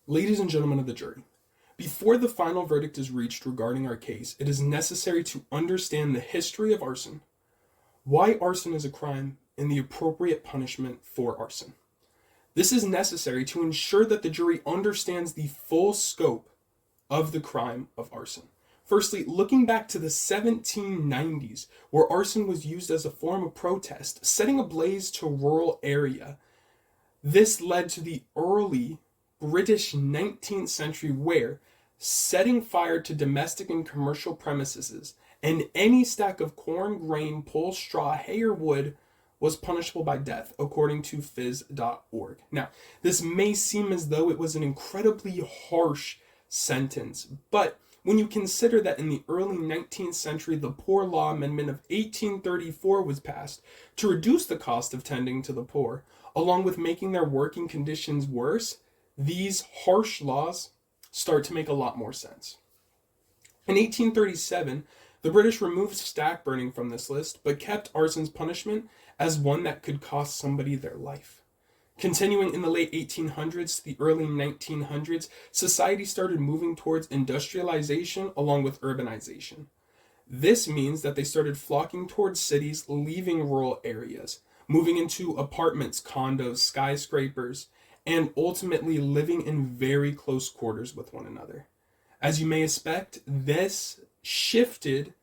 Ladies and gentlemen of the jury, before the final verdict is reached regarding our case, it is necessary to understand the history of arson, why arson is a crime, and the appropriate punishment for arson. This is necessary to ensure that the jury understands the full scope of the crime of arson. Firstly, looking back to the 1790s, where arson was used as a form of protest, setting ablaze to a rural area, this led to the early British 19th century where setting fire to domestic and commercial premises and any stack of corn, grain, pole, straw, hay, or wood was punishable by death, according to phys.org. Now, this may seem as though it was an incredibly harsh sentence, but when you consider that in the early 19th century, the Poor Law Amendment of 1834 was passed to reduce the cost of tending to the poor, along with making their working conditions worse, these harsh laws start to make a lot more sense. In 1837, the British removed stack burning from this list, but kept arson's punishment as one that could cost somebody their life. Continuing in the late 1800s to the early 1900s, society started moving towards industrialization along with urbanization. This means that they started flocking towards cities, leaving rural areas, moving into apartments, condos, skyscrapers, and ultimately living in very close quarters with one another. As you may expect, this shifted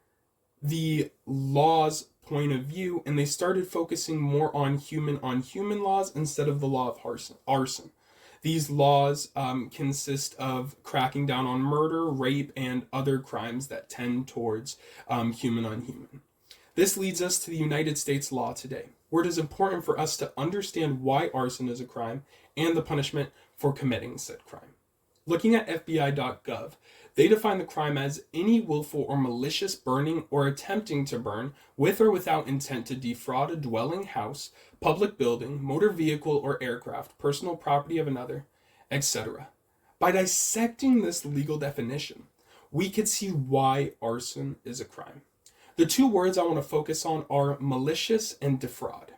the law's point of view, and they started focusing more on human laws instead of the law of arson. These laws consist of cracking down on murder, rape, and other crimes that tend towards human on human. This leads us to the United States law today, where it is important for us to understand why arson is a crime and the punishment for committing said crime. Looking at FBI.gov, they define the crime as any willful or malicious burning or attempting to burn with or without intent to defraud a dwelling, house, public building, motor vehicle or aircraft, personal property of another, etc. By dissecting this legal definition, we could see why arson is a crime. The two words I want to focus on are malicious and defraud.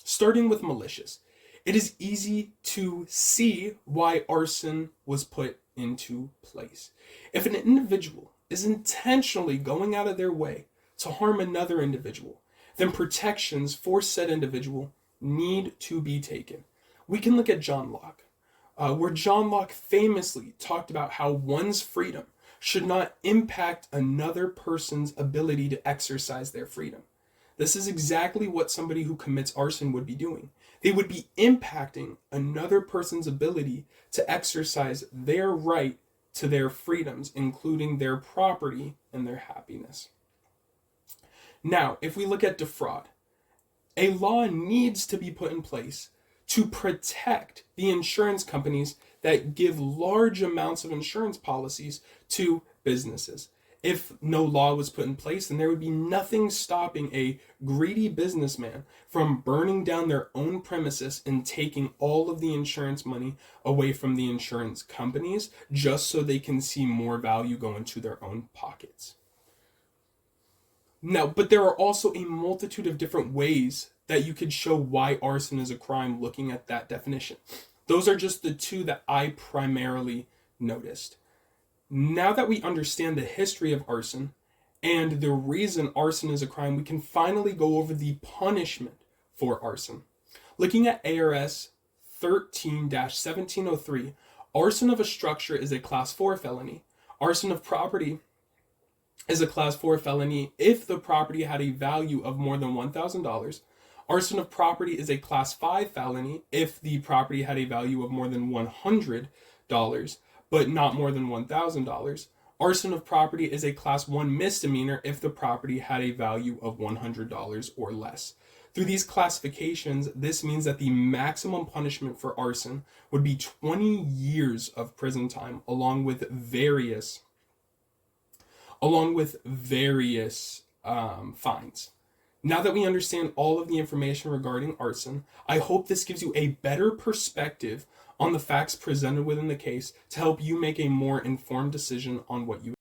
Starting with malicious, it is easy to see why arson was put into place. If an individual is intentionally going out of their way to harm another individual, then protections for said individual need to be taken. We can look at John Locke, where John Locke famously talked about how one's freedom should not impact another person's ability to exercise their freedom. This is exactly what somebody who commits arson would be doing. They would be impacting another person's ability to exercise their right to their freedoms, including their property and their happiness. Now, if we look at defraud, a law needs to be put in place to protect the insurance companies that give large amounts of insurance policies to businesses. If no law was put in place, then there would be nothing stopping a greedy businessman from burning down their own premises and taking all of the insurance money away from the insurance companies just so they can see more value go into their own pockets. Now, but there are also a multitude of different ways that you could show why arson is a crime looking at that definition. Those are just the two that I primarily noticed. Now that we understand the history of arson and the reason arson is a crime, we can finally go over the punishment for arson. Looking at ARS 13-1703, arson of a structure is a class 4 felony. Arson of property is a class 4 felony if the property had a value of more than $1,000. Arson of property is a class 5 felony if the property had a value of more than $100, but not more than $1,000. Arson of property is a class 1 misdemeanor if the property had a value of $100 or less. Through these classifications, this means that the maximum punishment for arson would be 20 years of prison time, along with various fines. Now that we understand all of the information regarding arson, I hope this gives you a better perspective on the facts presented within the case to help you make a more informed decision on what you